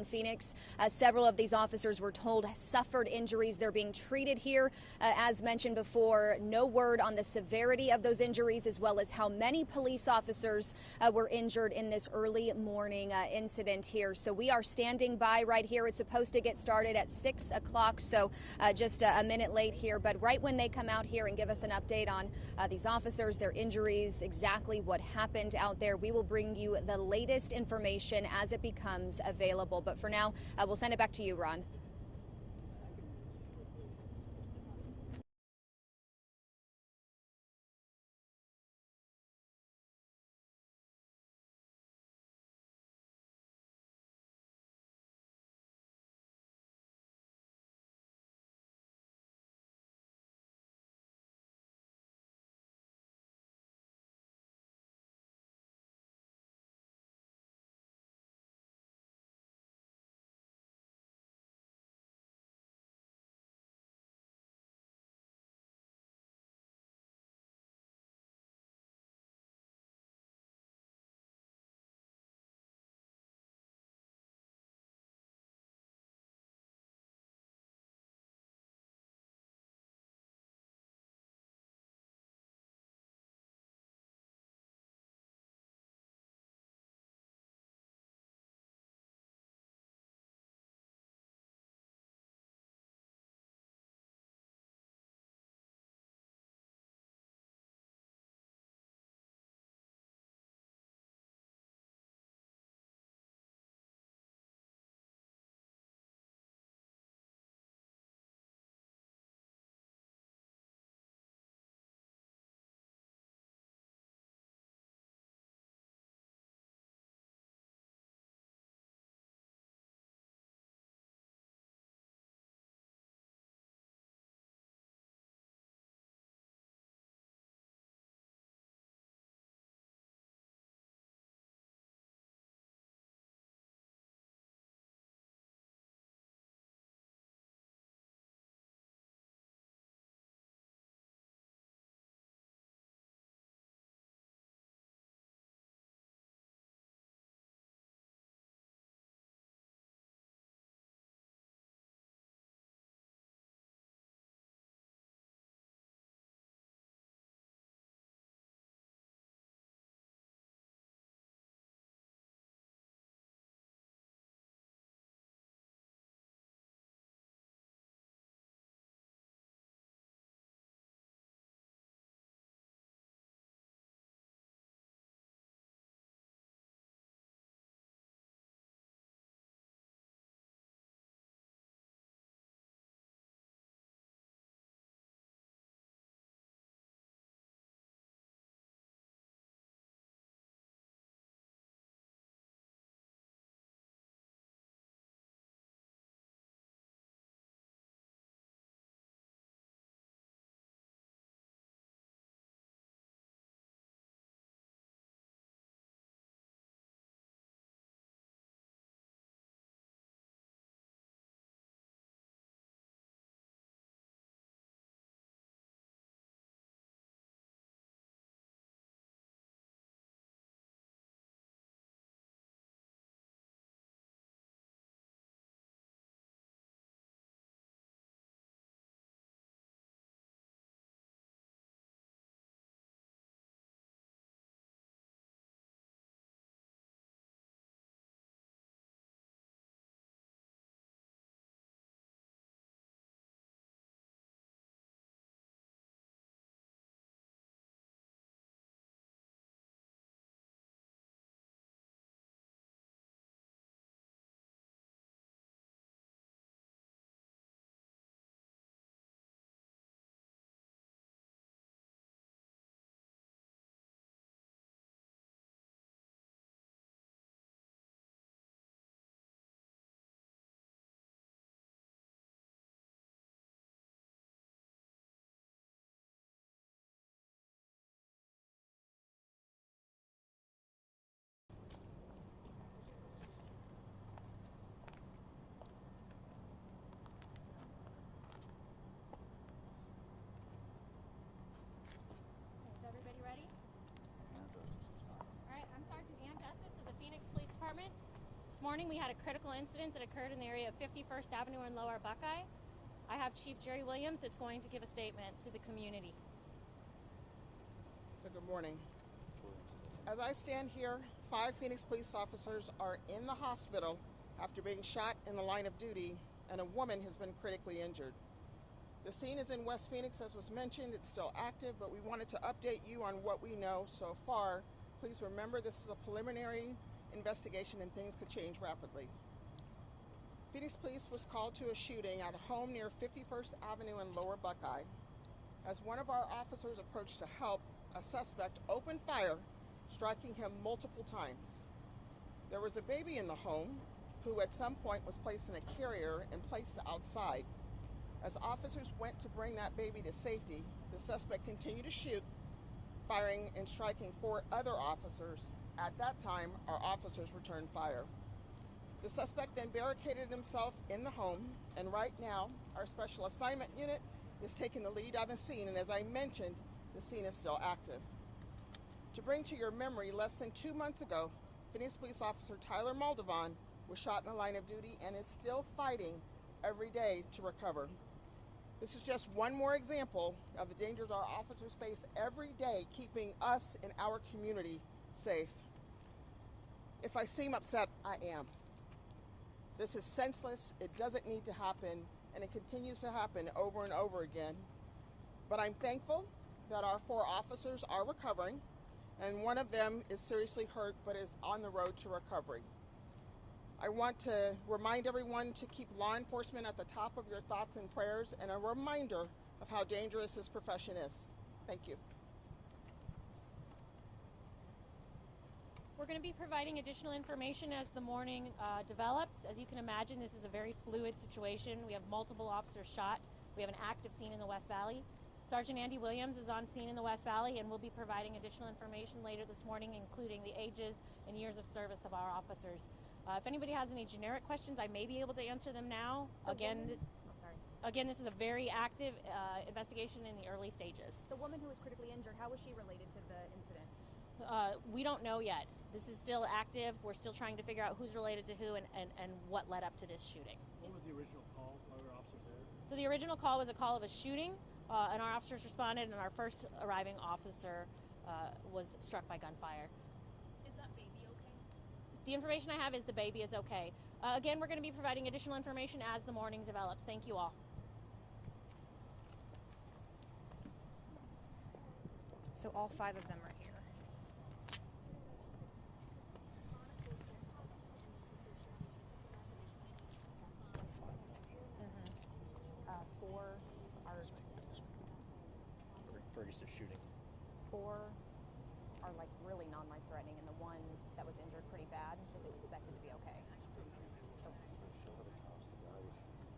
Phoenix. Several of these officers were told suffered injuries. They're being treated here. As mentioned before, no word on the severity of those injuries, as well as how many police officers were injured in this early morning incident here. So we are standing by right here. It's supposed to get started at 6 o'clock, so just a minute late here. But right when they come out here and give us an update on these officers, their injuries, exactly what happened out there, we will bring you the latest information as it becomes available. But for now, we'll send it back to you, Ron. morning we had a critical incident that occurred in the area of 51st Avenue and Lower Buckeye. I have Chief Jerry Williams that's going to give a statement to the community. So good morning. As I stand here, 5 Phoenix police officers are in the hospital after being shot in the line of duty, and a woman has been critically injured. The scene is in West Phoenix, as was mentioned. It's still active, but we wanted to update you on what we know so far. Please remember this is a preliminary investigation and things could change rapidly. Phoenix Police was called to a shooting at a home near 51st Avenue and Lower Buckeye. As one of our officers approached to help, a suspect opened fire, striking him multiple times. There was a baby in the home who at some point was placed in a carrier and placed outside. As officers went to bring that baby to safety, the suspect continued to shoot, firing and striking 4 other officers. At that time, our officers returned fire. The suspect then barricaded himself in the home, and right now, our special assignment unit is taking the lead on the scene, and as I mentioned, the scene is still active. To bring to your memory, less than 2 months ago, Phoenix Police Officer Tyler Moldavon was shot in the line of duty and is still fighting every day to recover. This is just one more example of the dangers our officers face every day, keeping us and our community safe. If I seem upset, I am. This is senseless, it doesn't need to happen, and it continues to happen over and over again. But I'm thankful that our 4 officers are recovering, and one of them is seriously hurt but is on the road to recovery. I want to remind everyone to keep law enforcement at the top of your thoughts and prayers, and a reminder of how dangerous this profession is. Thank you. We're going to be providing additional information as the morning develops. As you can imagine, this is a very fluid situation. We have multiple officers shot. We have an active scene in the West Valley. Sergeant Andy Williams is on scene in the West Valley, and we'll be providing additional information later this morning, including the ages and years of service of our officers. If anybody has any generic questions, I may be able to answer them now. Again, this is a very active investigation in the early stages. The woman who was critically injured, how was she related to the incident? We don't know yet. This is still active. We're still trying to figure out who's related to who and what led up to this shooting. What was the original call? Why were officers there? So the original call was a call of a shooting, and our officers responded, and our first arriving officer was struck by gunfire. Is that baby okay? The information I have is the baby is okay. Again, we're going to be providing additional information as the morning develops. Thank you all. So all 5 of them are here. Fergus's shooting. 4 are like really non-life threatening, and